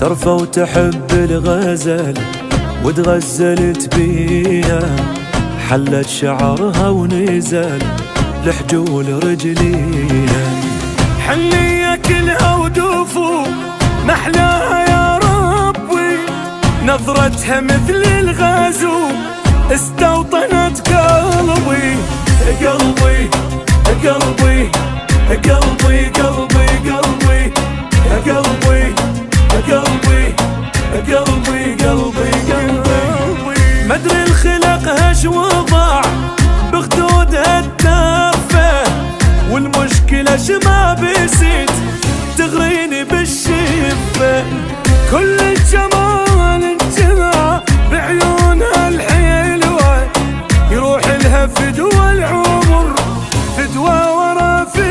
ترفى وتحب الغزل وتغزلت بينا، حلت شعرها ونزل لحجول رجلينا. حنية كلها ودوفو محلاها يا ربي، نظرتها مثل الغازو استوطنت قلبي. قلبي قلبي قلبي قلبي قلبي قلبي قلبي قلبي قلبي قلبي. مدري الخلق هش وضع بخدودها الدافة، والمشكلة شما بيسيت تغريني بالشفة. كل الجمال انجمع بعيونها الحلوة، يروح لها فدوى العمر، فدوى ورا فدوى.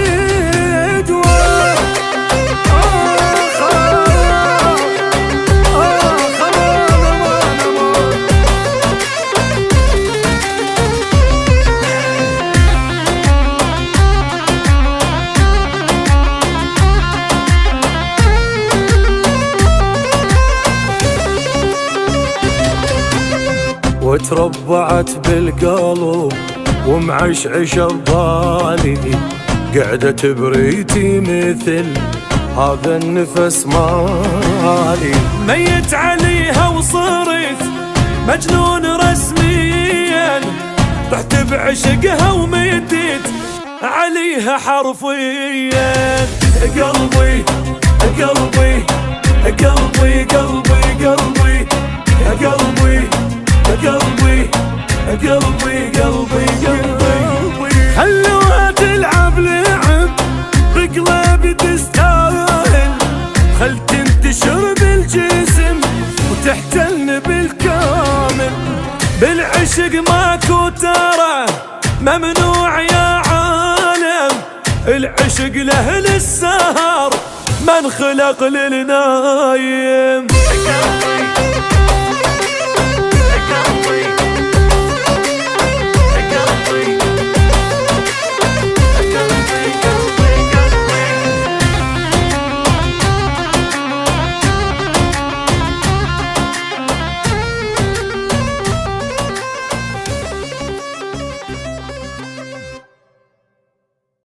وتربعت بالقلب ومعشعش ببالي، قعدت بريتي مثل هذا النفس مالي. ميت عليها وصرت مجنون رسميا، رحت بعشقها ومديت عليها حرفيا. قلبي قلبي قلبي قلبي قلبي قلبي قلبي قلبي قلبي قلبي. خلوها تلعب لعب بقلبي تستاهل، خل تنتشر بالجسم وتحتلن بالكامل. بالعشق ماكو ترى ممنوع يا عالم، العشق له للسهر من خلق للنايم.